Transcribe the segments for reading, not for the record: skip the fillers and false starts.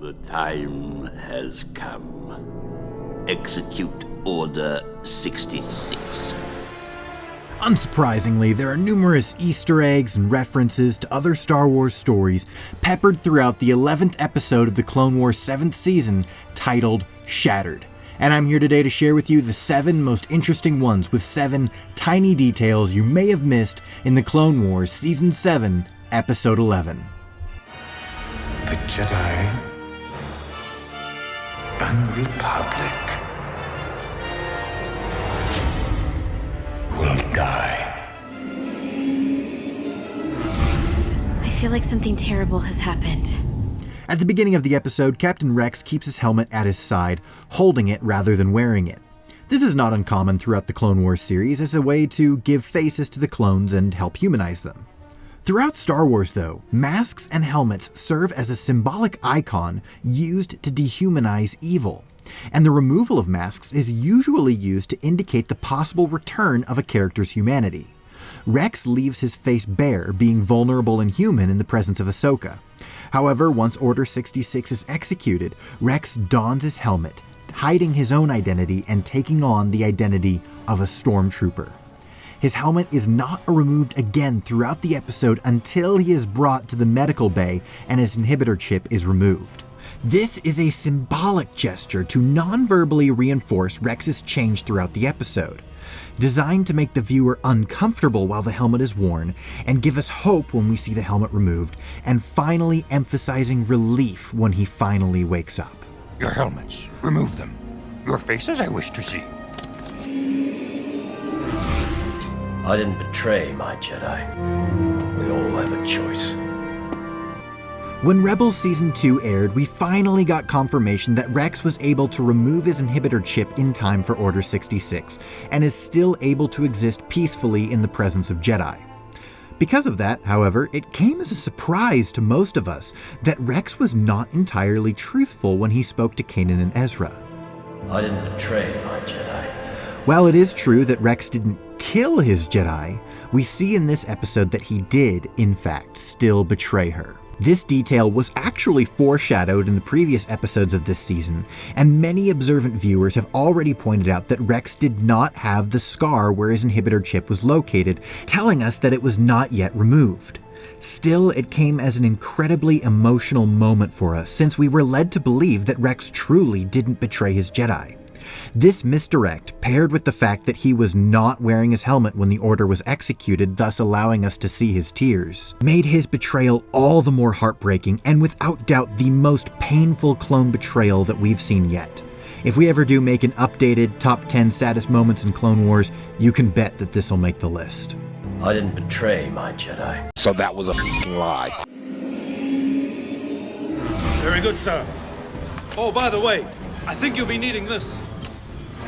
The time has come. Execute Order 66. Unsurprisingly, there are numerous Easter eggs and references to other Star Wars stories peppered throughout the 11th episode of the Clone Wars 7th season, titled Shattered. And I'm here today to share with you the 7 most interesting ones with 7 tiny details you may have missed in the Clone Wars Season 7, Episode 11. The Jedi and the Republic will die. I feel like something terrible has happened. At the beginning of the episode, Captain Rex keeps his helmet at his side, holding it rather than wearing it. This is not uncommon throughout the Clone Wars series as a way to give faces to the clones and help humanize them. Throughout Star Wars, though, masks and helmets serve as a symbolic icon used to dehumanize evil, and the removal of masks is usually used to indicate the possible return of a character's humanity. Rex leaves his face bare, being vulnerable and human in the presence of Ahsoka. However, once Order 66 is executed, Rex dons his helmet, hiding his own identity and taking on the identity of a stormtrooper. His helmet is not removed again throughout the episode until he is brought to the medical bay and his inhibitor chip is removed. This is a symbolic gesture to non-verbally reinforce Rex's change throughout the episode, designed to make the viewer uncomfortable while the helmet is worn and give us hope when we see the helmet removed, and finally emphasizing relief when he finally wakes up. Your helmets, remove them. Your faces I wish to see. I didn't betray my Jedi. We all have a choice. When Rebels Season 2 aired, we finally got confirmation that Rex was able to remove his inhibitor chip in time for Order 66, and is still able to exist peacefully in the presence of Jedi. Because of that, however, it came as a surprise to most of us that Rex was not entirely truthful when he spoke to Kanan and Ezra. I didn't betray my Jedi. While it is true that Rex didn't kill his Jedi, we see in this episode that he did, in fact, still betray her. This detail was actually foreshadowed in the previous episodes of this season, and many observant viewers have already pointed out that Rex did not have the scar where his inhibitor chip was located, telling us that it was not yet removed. Still, it came as an incredibly emotional moment for us, since we were led to believe that Rex truly didn't betray his Jedi. This misdirect, paired with the fact that he was not wearing his helmet when the order was executed, thus allowing us to see his tears, made his betrayal all the more heartbreaking and without doubt the most painful clone betrayal that we've seen yet. If we ever do make an updated top 10 saddest moments in Clone Wars, you can bet that this will make the list. I didn't betray my Jedi. So that was a f***ing lie. Very good, sir. Oh, by the way, I think you'll be needing this.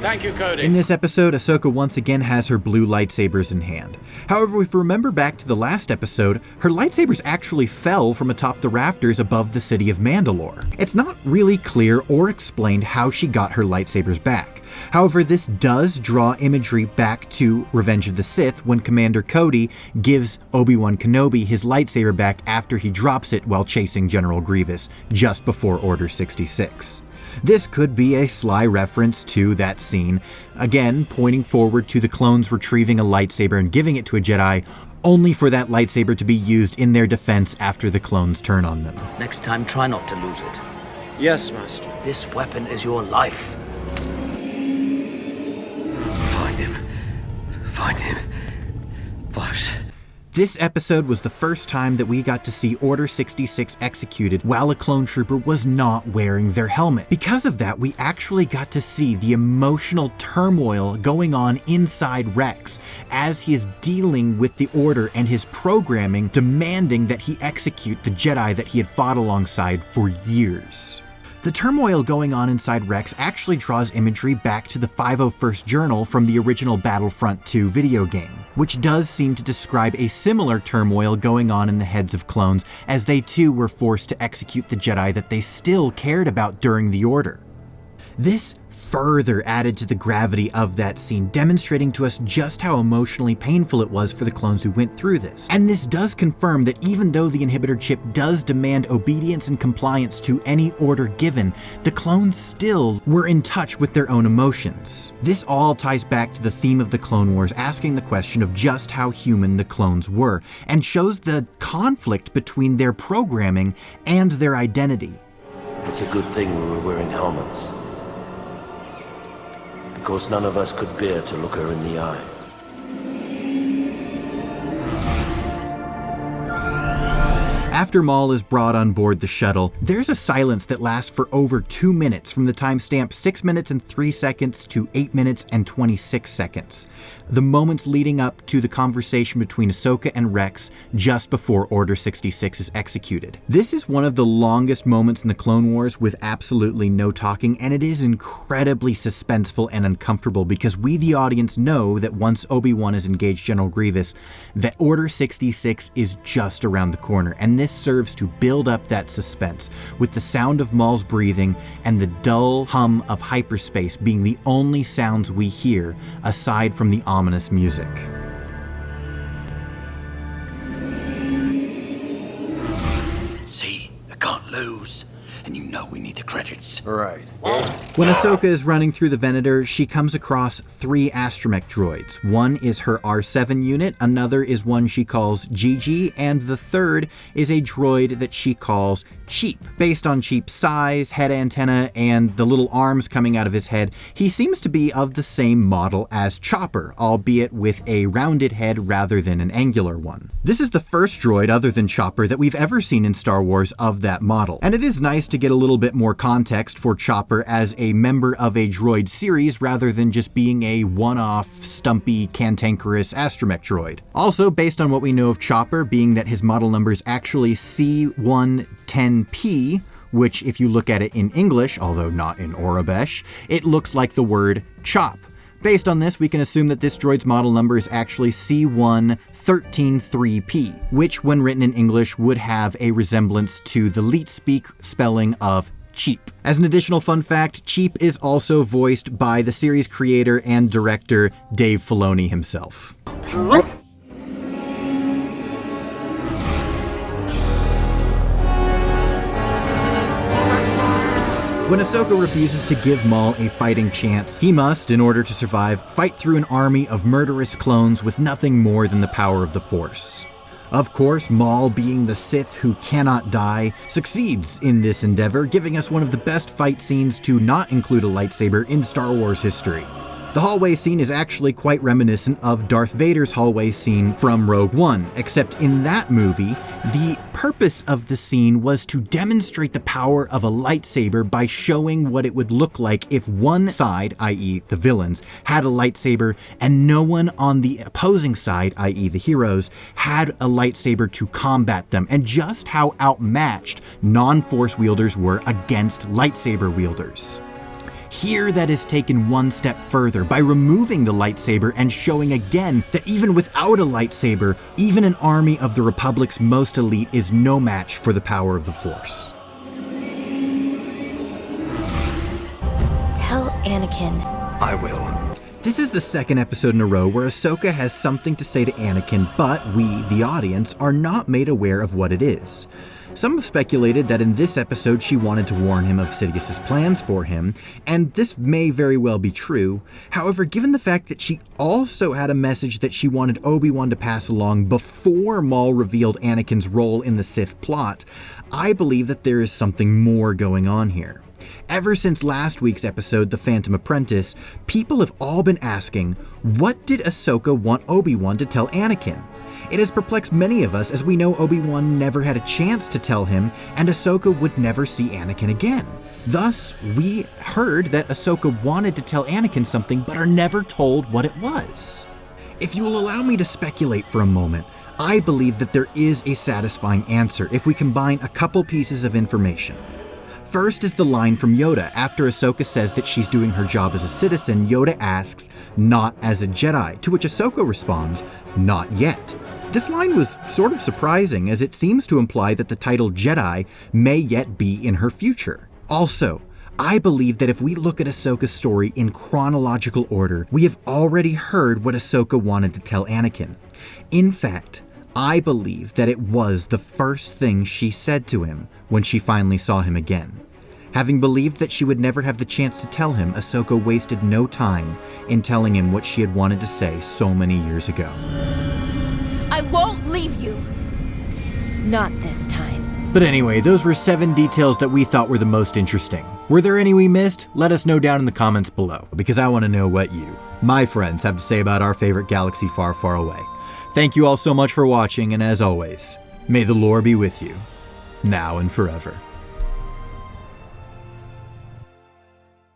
Thank you, Cody. In this episode, Ahsoka once again has her blue lightsabers in hand. However, if we remember back to the last episode, her lightsabers actually fell from atop the rafters above the city of Mandalore. It's not really clear or explained how she got her lightsabers back. However, this does draw imagery back to Revenge of the Sith when Commander Cody gives Obi-Wan Kenobi his lightsaber back after he drops it while chasing General Grievous, just before Order 66. This could be a sly reference to that scene, again pointing forward to the clones retrieving a lightsaber and giving it to a Jedi, only for that lightsaber to be used in their defense after the clones turn on them. Next time, try not to lose it. Yes, Master. This weapon is your life. Find him. Find him. But... This episode was the first time that we got to see Order 66 executed while a clone trooper was not wearing their helmet. Because of that, we actually got to see the emotional turmoil going on inside Rex as he is dealing with the Order and his programming demanding that he execute the Jedi that he had fought alongside for years. The turmoil going on inside Rex actually draws imagery back to the 501st Journal from the original Battlefront 2 video game, which does seem to describe a similar turmoil going on in the heads of clones as they too were forced to execute the Jedi that they still cared about during the Order. This further added to the gravity of that scene, demonstrating to us just how emotionally painful it was for the clones who went through this. And this does confirm that even though the inhibitor chip does demand obedience and compliance to any order given, the clones still were in touch with their own emotions. This all ties back to the theme of the Clone Wars, asking the question of just how human the clones were, and shows the conflict between their programming and their identity. It's a good thing we were wearing helmets. Because none of us could bear to look her in the eye. After Maul is brought on board the shuttle, there's a silence that lasts for over 2 minutes, from the timestamp 6 minutes and 3 seconds to 8 minutes and 26 seconds. The moments leading up to the conversation between Ahsoka and Rex just before Order 66 is executed. This is one of the longest moments in the Clone Wars with absolutely no talking, and it is incredibly suspenseful and uncomfortable because we, the audience, know that once Obi-Wan has engaged General Grievous, that Order 66 is just around the corner, and this serves to build up that suspense, with the sound of Maul's breathing and the dull hum of hyperspace being the only sounds we hear aside from the ominous music. See, I can't lose. And you know we need the credits. Right. When Ahsoka is running through the Venator, she comes across 3 astromech droids. One is her R7 unit, another is one she calls Gigi, and the third is a droid that she calls Cheap. Based on Cheap's size, head antenna, and the little arms coming out of his head, he seems to be of the same model as Chopper, albeit with a rounded head rather than an angular one. This is the first droid other than Chopper that we've ever seen in Star Wars of that model, and it is nice to get a little bit more context for Chopper as a member of a droid series rather than just being a one-off, stumpy, cantankerous astromech droid. Also, based on what we know of Chopper, being that his model number is actually C110P, which if you look at it in English, although not in Orobesh, it looks like the word chop. Based on this, we can assume that this droid's model number is actually C1133P, which when written in English would have a resemblance to the Leet-speak spelling of cheap. As an additional fun fact, Cheap is also voiced by the series creator and director Dave Filoni himself. When Ahsoka refuses to give Maul a fighting chance, he must, in order to survive, fight through an army of murderous clones with nothing more than the power of the Force. Of course, Maul, being the Sith who cannot die, succeeds in this endeavor, giving us one of the best fight scenes to not include a lightsaber in Star Wars history. The hallway scene is actually quite reminiscent of Darth Vader's hallway scene from Rogue One, except in that movie, the purpose of the scene was to demonstrate the power of a lightsaber by showing what it would look like if one side, i.e. the villains, had a lightsaber and no one on the opposing side, i.e. the heroes, had a lightsaber to combat them, and just how outmatched non-Force wielders were against lightsaber wielders. Here that is taken one step further by removing the lightsaber and showing again that even without a lightsaber, even an army of the Republic's most elite is no match for the power of the Force. Tell Anakin. I will. This is the second episode in a row where Ahsoka has something to say to Anakin, but we, the audience, are not made aware of what it is. Some have speculated that in this episode she wanted to warn him of Sidious's plans for him, and this may very well be true. However, given the fact that she also had a message that she wanted Obi-Wan to pass along before Maul revealed Anakin's role in the Sith plot, I believe that there is something more going on here. Ever since last week's episode, The Phantom Apprentice, people have all been asking, what did Ahsoka want Obi-Wan to tell Anakin? It has perplexed many of us, as we know Obi-Wan never had a chance to tell him, and Ahsoka would never see Anakin again. Thus, we heard that Ahsoka wanted to tell Anakin something, but are never told what it was. If you will allow me to speculate for a moment, I believe that there is a satisfying answer if we combine a couple pieces of information. First is the line from Yoda. After Ahsoka says that she's doing her job as a citizen, Yoda asks, "Not as a Jedi," to which Ahsoka responds, "Not yet." This line was sort of surprising, as it seems to imply that the title Jedi may yet be in her future. Also, I believe that if we look at Ahsoka's story in chronological order, we have already heard what Ahsoka wanted to tell Anakin. In fact, I believe that it was the first thing she said to him when she finally saw him again. Having believed that she would never have the chance to tell him, Ahsoka wasted no time in telling him what she had wanted to say so many years ago. I won't leave you. Not this time. But anyway, those were 7 details that we thought were the most interesting. Were there any we missed? Let us know down in the comments below, because I want to know what you, my friends, have to say about our favorite galaxy far, far away. Thank you all so much for watching, and as always, may the lore be with you, now and forever.